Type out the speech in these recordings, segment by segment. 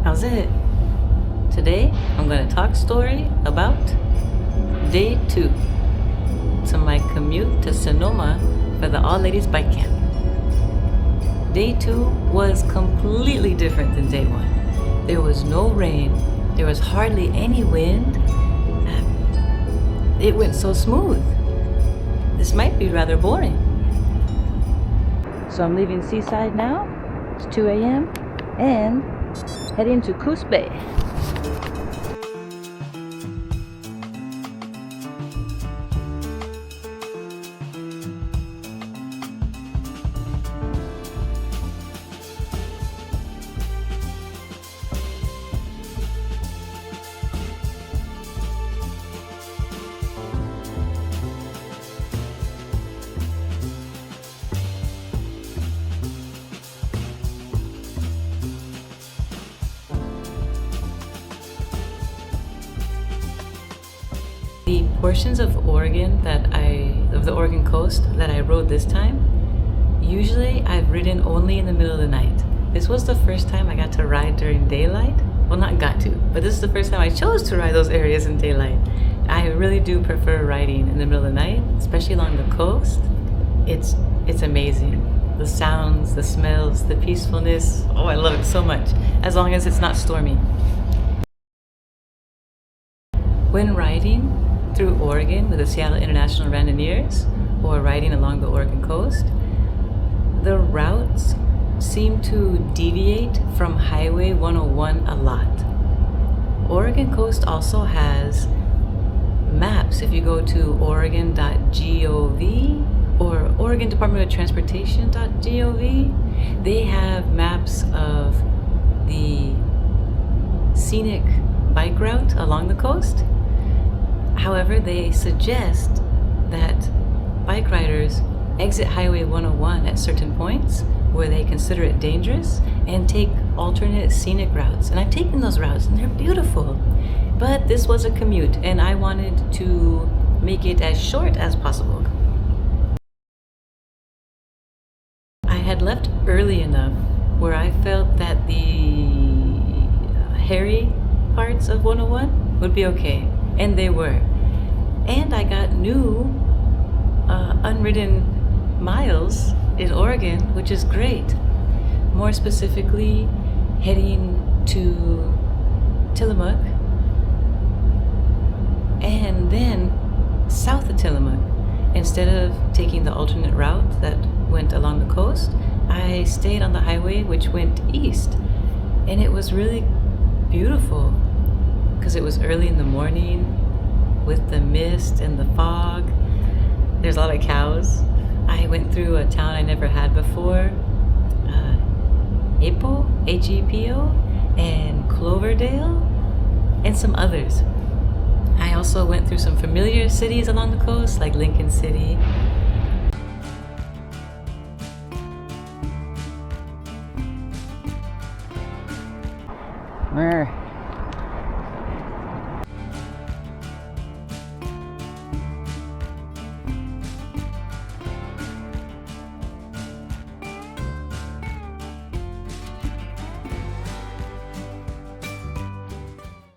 How's it? Today, I'm going to talk story about day 2 to my commute to Sonoma for the All Ladies Bike Camp. Day 2 was completely different than day 1. There was no rain, there was hardly any wind. It went so smooth. This might be rather boring. So I'm leaving Seaside now. It's 2 a.m. and heading to Coos Bay. The portions of Oregon of the Oregon coast that I rode this time, usually I've ridden only in the middle of the night. This was the first time I got to ride during daylight. Well, not got to, but this is the first time I chose to ride those areas in daylight. I really do prefer riding in the middle of the night, especially along the coast. It's amazing. The sounds, the smells, the peacefulness. Oh, I love it so much, as long as it's not stormy. When riding through Oregon with the Seattle International Randoneers or riding along the Oregon coast, the routes seem to deviate from Highway 101 a lot. Oregon coast also has maps. If you go to oregon.gov or Oregon Department of Transportation.gov, they have maps of the scenic bike route along the coast. However, they suggest that bike riders exit Highway 101 at certain points where they consider it dangerous and take alternate scenic routes. And I've taken those routes and they're beautiful. But this was a commute and I wanted to make it as short as possible. I had left early enough where I felt that the hairy parts of 101 would be okay. And they were. And I got new unridden miles in Oregon, which is great. More specifically, heading to Tillamook and then south of Tillamook. Instead of taking the alternate route that went along the coast, I stayed on the highway which went east. And it was really beautiful because it was early in the morning with the mist and the fog. There's a lot of cows. I went through a town I never had before, Hegepo, and Cloverdale, and some others. I also went through some familiar cities along the coast, like Lincoln City.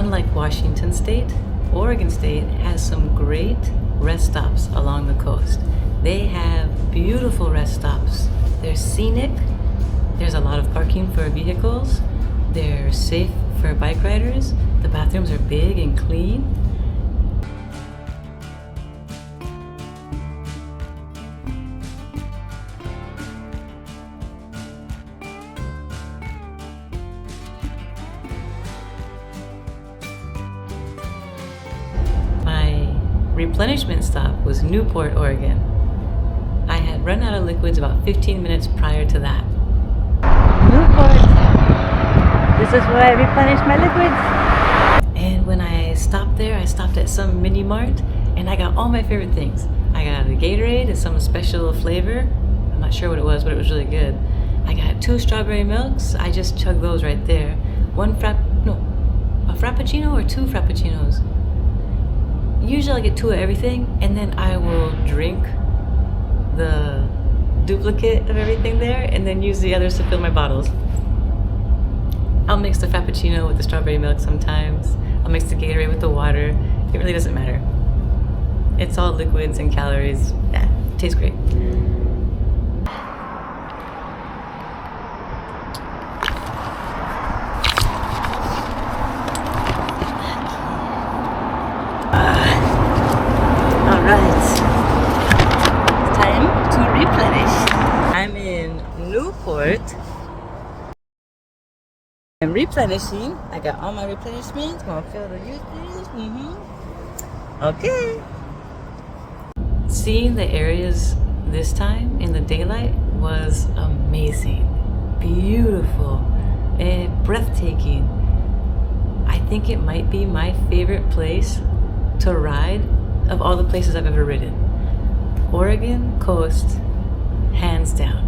Unlike Washington State, Oregon State has some great rest stops along the coast. They have beautiful rest stops. They're scenic. There's a lot of parking for vehicles. They're safe for bike riders. The bathrooms are big and clean. Replenishment stop was Newport, Oregon. I had run out of liquids about 15 minutes prior to that. Newport! This is where I replenish my liquids. And when I stopped there, I stopped at some mini mart and I got all my favorite things. I got a Gatorade and some special flavor. I'm not sure what it was, but it was really good. I got 2 strawberry milks. I just chugged those right there. A frappuccino or 2 frappuccinos. Usually I get 2 of everything and then I will drink the duplicate of everything there and then use the others to fill my bottles. I'll mix the Frappuccino with the strawberry milk sometimes. I'll mix the Gatorade with the water. It really doesn't matter. It's all liquids and calories. Yeah, tastes great. Alright. It's time to replenish. I'm in Newport. I'm replenishing. I got all my replenishments. Gonna fill the uses. Okay. Seeing the areas this time in the daylight was amazing. Beautiful and breathtaking. I think it might be my favorite place to ride of all the places I've ever ridden. Oregon coast, hands down.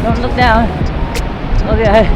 Don't look down. Okay.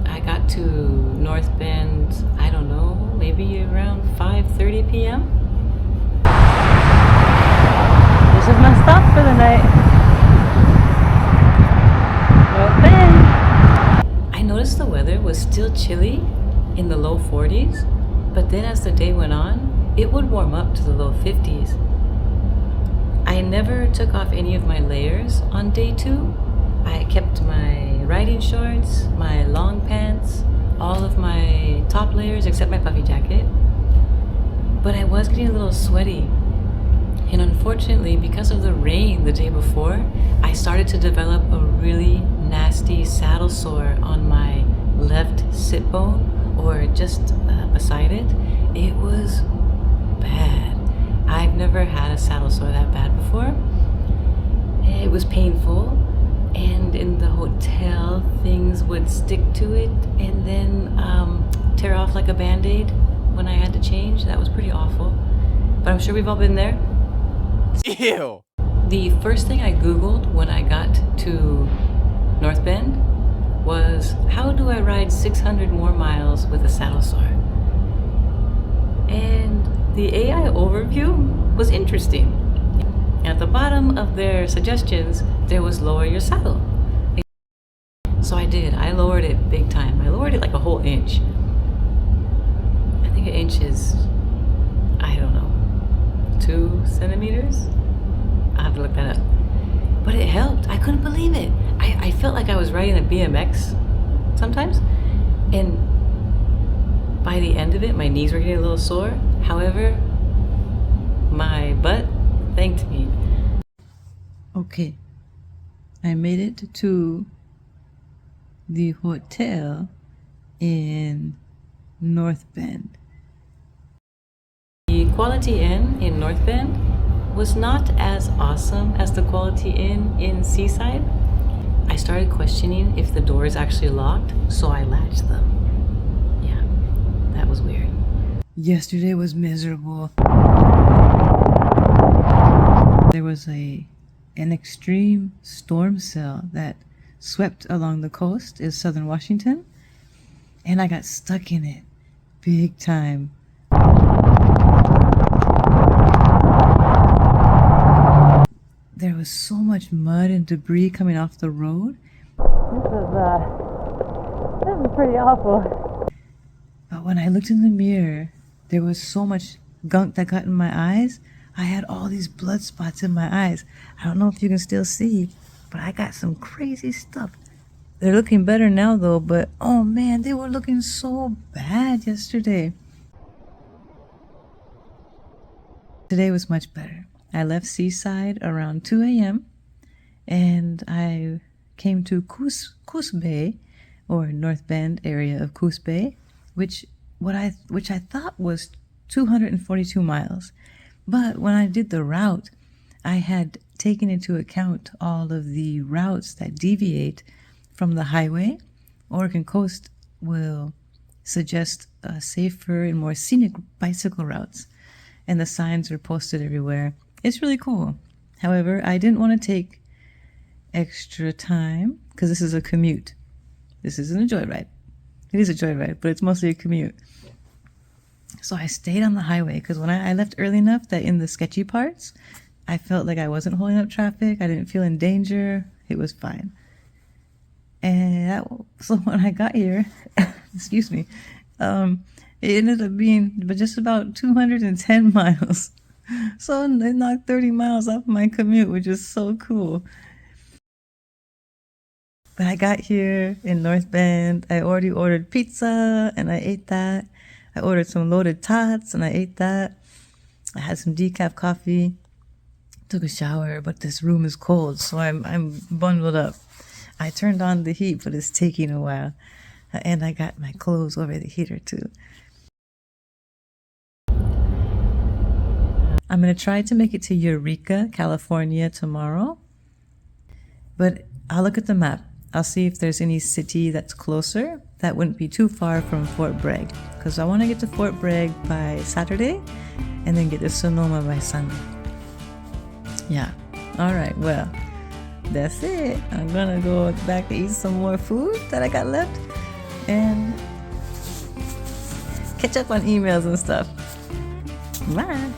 I got to North Bend, I don't know, maybe around 5:30 p.m. This is my stop for the night. North Bend. I noticed the weather was still chilly in the low 40s, but then as the day went on, it would warm up to the low 50s. I never took off any of my layers on day 2. I kept my riding shorts, my long pants, all of my top layers except my puffy jacket. But I was getting a little sweaty. And unfortunately, because of the rain the day before, I started to develop a really nasty saddle sore on my left sit bone, or just beside it. It was bad. I've never had a saddle sore that bad before. It was painful. And in the hotel, things would stick to it and then tear off like a Band-Aid when I had to change. That was pretty awful. But I'm sure we've all been there. Ew! The first thing I Googled when I got to North Bend was, how do I ride 600 more miles with a saddle sore? And the AI overview was interesting. At the bottom of their suggestions, there was lower your saddle. So I did. I lowered it big time. I lowered it like a whole inch. I think an inch is, I don't know, 2 centimeters? I'll have to look that up. But it helped. I couldn't believe it. I felt like I was riding a BMX sometimes. And by the end of it, my knees were getting a little sore. However, my butt thanked me. Okay, I made it to the hotel in North Bend. The Quality Inn in North Bend was not as awesome as the Quality Inn in Seaside. I started questioning if the doors actually locked, so I latched them. Yeah, that was weird. Yesterday was miserable. There was an extreme storm cell that swept along the coast in southern Washington, and I got stuck in it big time. There was so much mud and debris coming off the road. This was pretty awful. But when I looked in the mirror, there was so much gunk that got in my eyes. I had all these blood spots in my eyes. I don't know if you can still see, but I got some crazy stuff. They're looking better now though, but oh man, they were looking so bad yesterday. Today was much better. I left Seaside around 2 a.m. and I came to Coos Bay or North Bend area of Coos Bay, which I thought was 242 miles. But when I did the route, I had taken into account all of the routes that deviate from the highway. Oregon Coast will suggest safer and more scenic bicycle routes, and the signs are posted everywhere. It's really cool. However, I didn't want to take extra time because this is a commute. This isn't a joyride. It is a joyride, but it's mostly a commute. So I stayed on the highway because when I left early enough that in the sketchy parts, I felt like I wasn't holding up traffic. I didn't feel in danger. It was fine. And so when I got here, excuse me, it ended up being just about 210 miles. So it knocked 30 miles off my commute, which is so cool. But I got here in North Bend. I already ordered pizza and I ate that. I ordered some loaded tots and I ate that. I had some decaf coffee. Took a shower, but this room is cold, so I'm bundled up. I turned on the heat, but it's taking a while. And I got my clothes over the heater too. I'm going to try to make it to Eureka, California tomorrow. But I'll look at the map. I'll see if there's any city that's closer that wouldn't be too far from Fort Bragg. Because I want to get to Fort Bragg by Saturday and then get to Sonoma by Sunday. Yeah. All right. Well, that's it. I'm going to go back and eat some more food that I got left and catch up on emails and stuff. Bye.